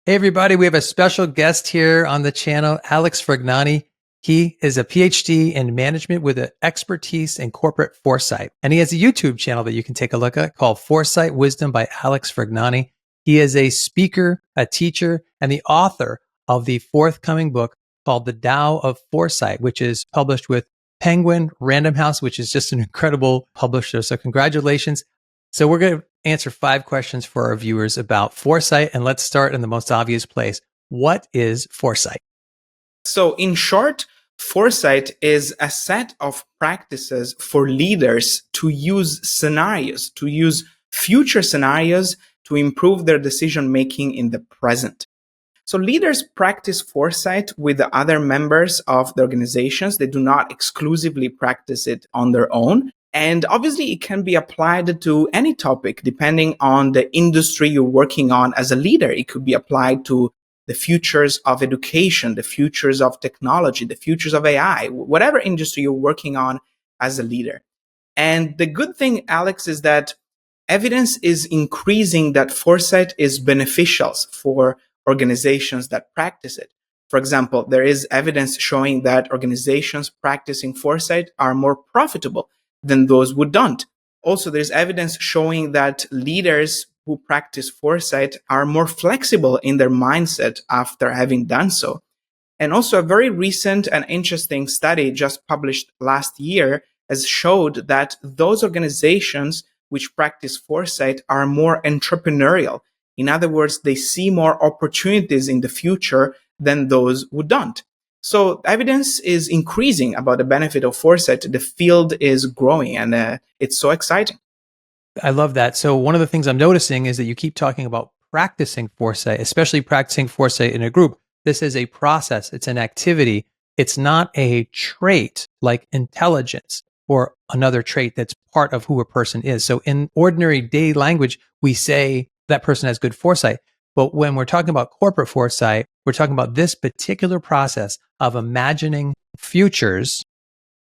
Hey, everybody. We have a special guest here on the channel, Alex Fragnani. He is a PhD in management with an expertise in corporate foresight. And he has a YouTube channel that you can take a look at called Foresight Wisdom by Alex Fragnani. He is a speaker, a teacher, and the author of the forthcoming book called The Tao of Foresight, which is published with Penguin Random House, which is just an incredible publisher. So congratulations. So we're going to answer 5 questions for our viewers about foresight. And let's start in the most obvious place. What is foresight? So in short, foresight is a set of practices for leaders to use scenarios, to use future scenarios to improve their decision making in the present. So leaders practice foresight with the other members of the organizations. They do not exclusively practice it on their own. And obviously, it can be applied to any topic depending on the industry you're working on as a leader. It could be applied to the futures of education, the futures of technology, the futures of AI, whatever industry you're working on as a leader. And the good thing, Alex, is that evidence is increasing that foresight is beneficial for organizations that practice it. For example, there is evidence showing that organizations practicing foresight are more profitable than those who don't. Also, there's evidence showing that leaders who practice foresight are more flexible in their mindset after having done so. And also, a very recent and interesting study just published last year has showed that those organizations which practice foresight are more entrepreneurial. In other words, they see more opportunities in the future than those who don't. So evidence is increasing about the benefit of foresight. The field is growing, and it's so exciting. I love that. So one of the things I'm noticing is that you keep talking about practicing foresight, especially practicing foresight in a group. This is a process. It's an activity. It's not a trait like intelligence or another trait that's part of who a person is. So in ordinary day language, we say that person has good foresight. But when we're talking about corporate foresight, we're talking about this particular process of imagining futures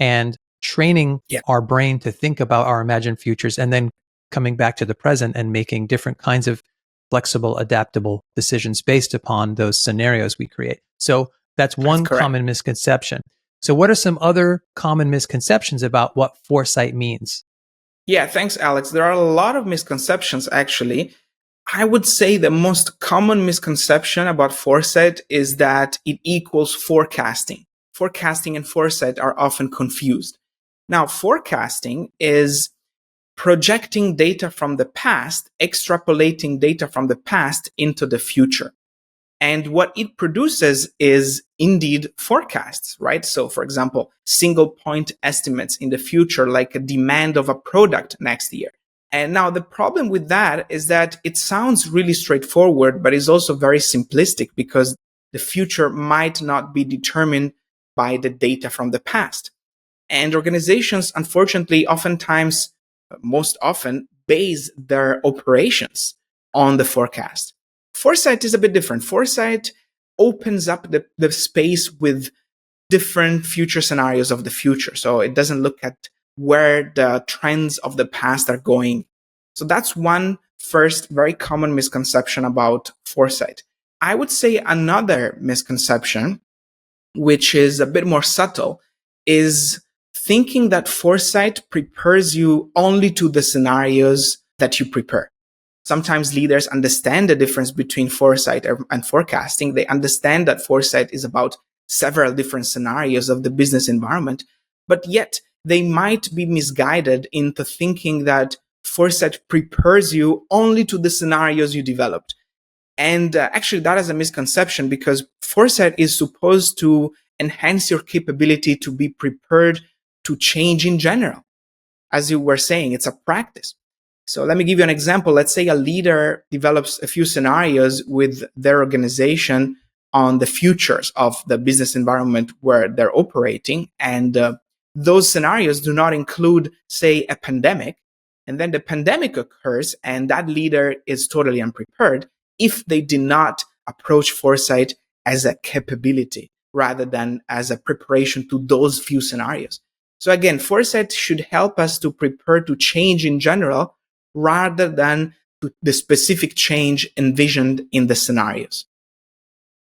and training our brain to think about our imagined futures and then coming back to the present and making different kinds of flexible, adaptable decisions based upon those scenarios we create. So that's one common misconception. So what are some other common misconceptions about what foresight means? Yeah, thanks, Alex. There are a lot of misconceptions, actually. I would say the most common misconception about foresight is that it equals forecasting. Forecasting and foresight are often confused. Now, forecasting is projecting data from the past, extrapolating data from the past into the future. And what it produces is indeed forecasts, right? So, for example, single point estimates in the future, like a demand of a product next year. And now the problem with that is that it sounds really straightforward, but is also very simplistic because the future might not be determined by the data from the past. And organizations, unfortunately, oftentimes, most often, base their operations on the forecast. Foresight is a bit different. Foresight opens up the space with different future scenarios of the future. So it doesn't look at where the trends of the past are going. So that's one first very common misconception about foresight. I would say another misconception, which is a bit more subtle, is thinking that foresight prepares you only to the scenarios that you prepare. Sometimes leaders understand the difference between foresight and forecasting. They understand that foresight is about several different scenarios of the business environment, but yet they might be misguided into thinking that foresight prepares you only to the scenarios you developed. And actually, that is a misconception because foresight is supposed to enhance your capability to be prepared to change in general. As you were saying, it's a practice. So let me give you an example. Let's say a leader develops a few scenarios with their organization on the futures of the business environment where they're operating. And those scenarios do not include, say, a pandemic. And then the pandemic occurs and that leader is totally unprepared if they did not approach foresight as a capability rather than as a preparation to those few scenarios. So again, foresight should help us to prepare to change in general rather than to the specific change envisioned in the scenarios.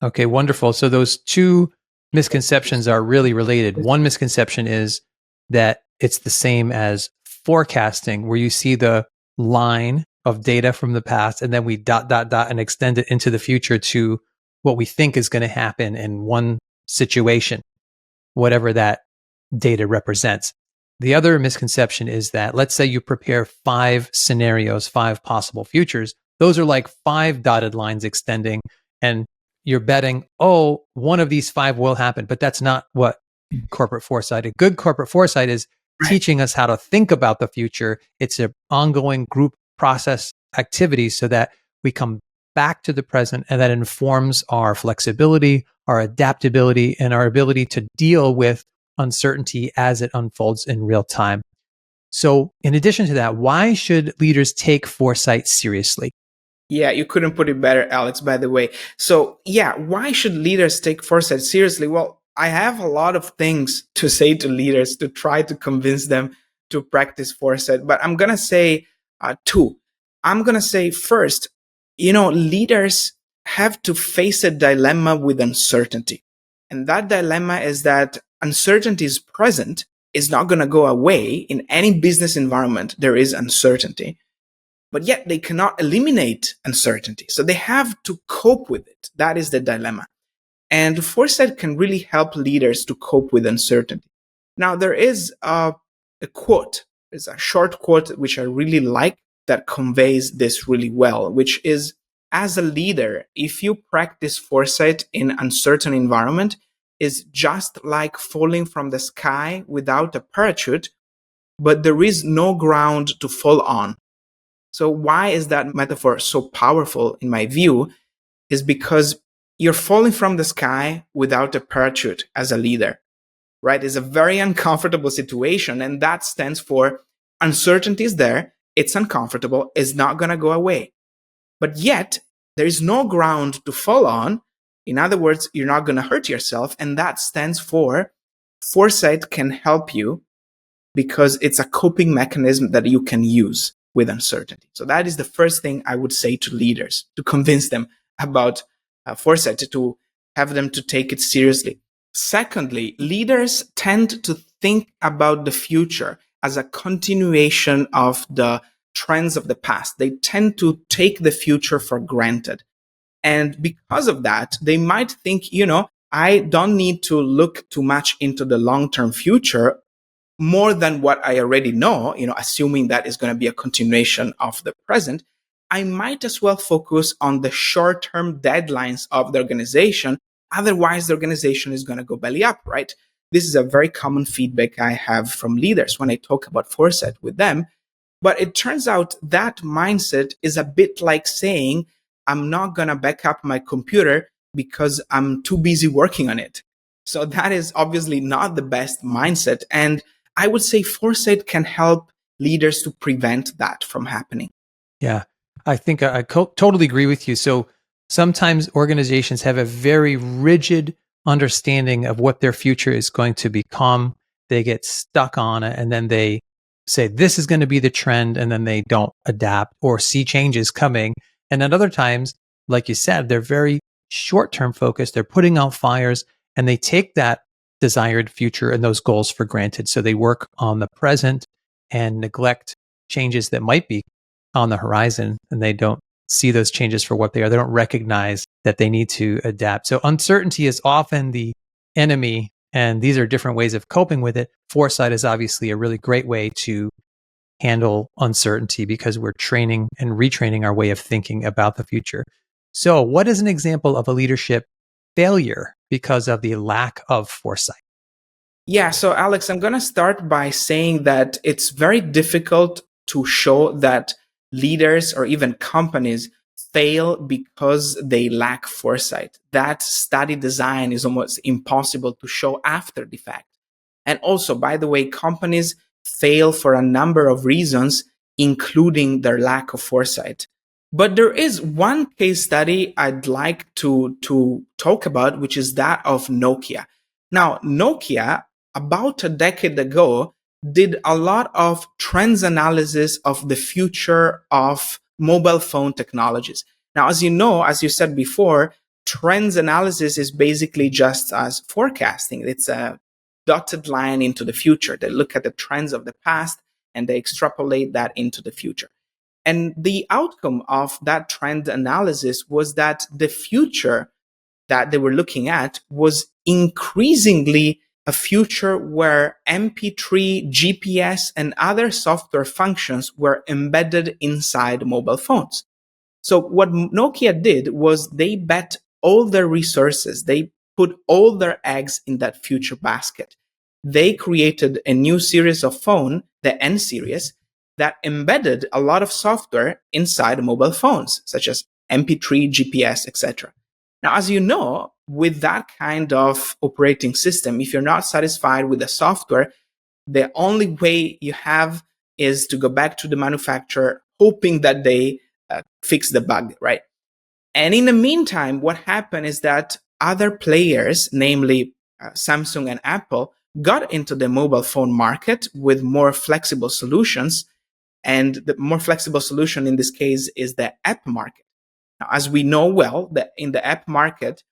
Okay, wonderful. So those two misconceptions are really related. One misconception is that it's the same as forecasting, where you see the line of data from the past and then we dot, dot, dot and extend it into the future to what we think is going to happen in one situation, whatever that data represents. The other misconception is that, let's say you prepare 5 scenarios, 5 possible futures. Those are like 5 dotted lines extending, and you're betting, oh, one of these 5 will happen. But that's not what corporate foresight is. Good corporate foresight is teaching us how to think about the future. It's an ongoing group process activity so that we come back to the present, and that informs our flexibility, our adaptability, and our ability to deal with uncertainty as it unfolds in real time. So, in addition to that, why should leaders take foresight seriously? Yeah, you couldn't put it better, Alex, by the way. So, yeah, why should leaders take foresight seriously? Well, I have a lot of things to say to leaders to try to convince them to practice foresight, but I'm going to say 2. I'm going to say first, leaders have to face a dilemma with uncertainty. And that dilemma is that uncertainty is present, is not going to go away. In any business environment, there is uncertainty, but yet they cannot eliminate uncertainty. So they have to cope with it. That is the dilemma. And foresight can really help leaders to cope with uncertainty. Now, there is a quote, it's a short quote, which I really like, that conveys this really well, which is, as a leader, if you practice foresight in uncertain environment, is just like falling from the sky without a parachute, but there is no ground to fall on. So why is that metaphor so powerful in my view? Is because you're falling from the sky without a parachute as a leader, right? It's a very uncomfortable situation, and that stands for uncertainty is there, it's uncomfortable, it's not going to go away. But yet, there is no ground to fall on. In other words, you're not going to hurt yourself, and that stands for foresight can help you because it's a coping mechanism that you can use with uncertainty. So that is the first thing I would say to leaders, to convince them about foresight, to have them to take it seriously. Secondly, leaders tend to think about the future as a continuation of the trends of the past. They tend to take the future for granted. And because of that, they might think, I don't need to look too much into the long-term future more than what I already know, assuming that is going to be a continuation of the present. I might as well focus on the short-term deadlines of the organization. Otherwise, the organization is going to go belly up, right? This is a very common feedback I have from leaders when I talk about foresight with them. But it turns out that mindset is a bit like saying, I'm not going to back up my computer because I'm too busy working on it. So that is obviously not the best mindset. And I would say foresight can help leaders to prevent that from happening. Yeah, I think I totally agree with you. So sometimes organizations have a very rigid understanding of what their future is going to become. They get stuck on it, and then they say, this is going to be the trend, and then they don't adapt or see changes coming. And at other times, like you said, they're very short-term focused. They're putting out fires, and they take that desired future and those goals for granted. So they work on the present and neglect changes that might be on the horizon, and they don't see those changes for what they are. They don't recognize that they need to adapt. So uncertainty is often the enemy, and these are different ways of coping with it. Foresight is obviously a really great way to handle uncertainty because we're training and retraining our way of thinking about the future. So what is an example of a leadership failure because of the lack of foresight? Yeah, so Alex, I'm going to start by saying that it's very difficult to show that leaders or even companies fail because they lack foresight. That study design is almost impossible to show after the fact. And also, by the way, companies fail for a number of reasons, including their lack of foresight. But there is one case study I'd like to talk about, which is that of Nokia. Now, Nokia, about a decade ago, did a lot of trends analysis of the future of mobile phone technologies. Now, as you know, as you said before, trends analysis is basically just as forecasting. It's a dotted line into the future. They look at the trends of the past and they extrapolate that into the future. And the outcome of that trend analysis was that the future that they were looking at was increasingly a future where MP3, GPS, and other software functions were embedded inside mobile phones. So what Nokia did was they bet all their resources, they put all their eggs in that future basket. They created a new series of phone, the N series, that embedded a lot of software inside mobile phones, such as MP3, GPS, etc. Now, as you know, with that kind of operating system, if you're not satisfied with the software, the only way you have is to go back to the manufacturer, hoping that they fix the bug, right? And in the meantime, what happened is that other players, namely Samsung and Apple, got into the mobile phone market with more flexible solutions. And the more flexible solution in this case is the app market. Now, as we know well, that in the app market,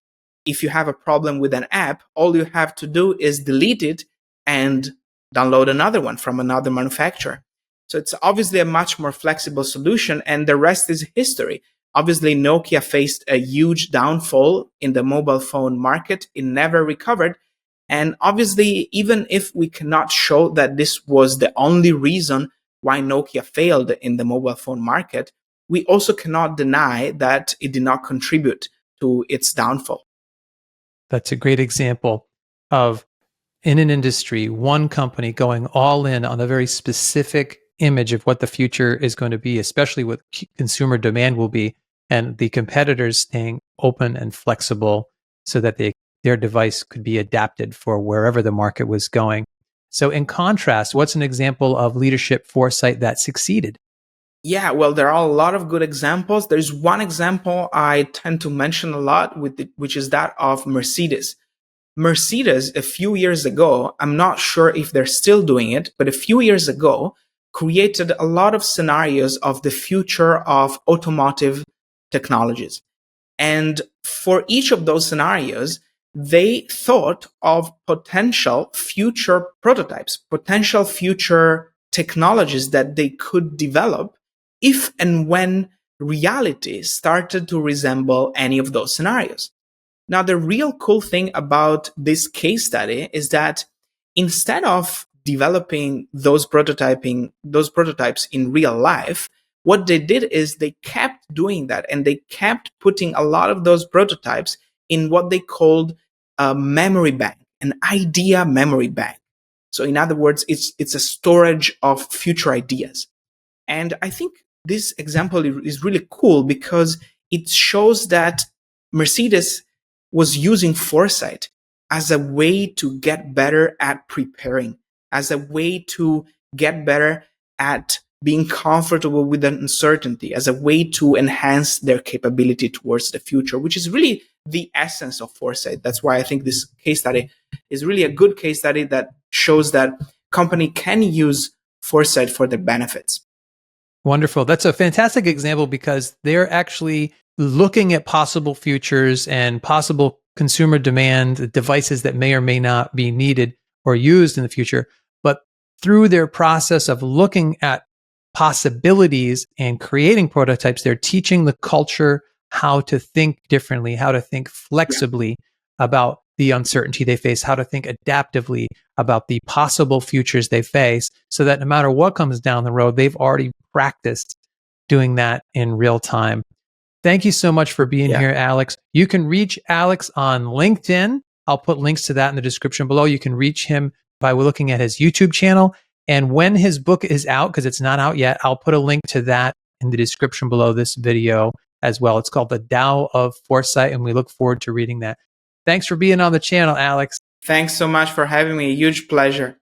if you have a problem with an app, all you have to do is delete it and download another one from another manufacturer. So it's obviously a much more flexible solution, and the rest is history. Obviously, Nokia faced a huge downfall in the mobile phone market. It never recovered. And obviously, even if we cannot show that this was the only reason why Nokia failed in the mobile phone market, we also cannot deny that it did not contribute to its downfall. That's a great example of, in an industry, one company going all in on a very specific image of what the future is going to be, especially what consumer demand will be, and the competitors staying open and flexible so that their device could be adapted for wherever the market was going. So in contrast, what's an example of leadership foresight that succeeded? Yeah, well, there are a lot of good examples. There's one example I tend to mention a lot, which is that of Mercedes. Mercedes, a few years ago, I'm not sure if they're still doing it, but a few years ago, created a lot of scenarios of the future of automotive technologies. And for each of those scenarios, they thought of potential future prototypes, potential future technologies that they could develop if and when reality started to resemble any of those scenarios. Now, the real cool thing about this case study is that instead of developing those prototypes in real life, what they did is they kept doing that, and they kept putting a lot of those prototypes in what they called a memory bank, an idea memory bank. So in other words, it's a storage of future ideas. And I think this example is really cool because it shows that Mercedes was using foresight as a way to get better at preparing, as a way to get better at being comfortable with uncertainty, as a way to enhance their capability towards the future, which is really the essence of foresight. That's why I think this case study is really a good case study that shows that company can use foresight for their benefits. Wonderful. That's a fantastic example because they're actually looking at possible futures and possible consumer demand, devices that may or may not be needed or used in the future. But through their process of looking at possibilities and creating prototypes, they're teaching the culture how to think differently, how to think flexibly about the uncertainty they face, how to think adaptively about the possible futures they face, so that no matter what comes down the road, they've already practiced doing that in real time. Thank you so much for being here, Alex. You can reach Alex on LinkedIn. I'll put links to that in the description below. You can reach him by looking at his YouTube channel. And when his book is out, because it's not out yet, I'll put a link to that in the description below this video as well. It's called The Tao of Foresight, and we look forward to reading that. Thanks for being on the channel, Alex. Thanks so much for having me. A huge pleasure.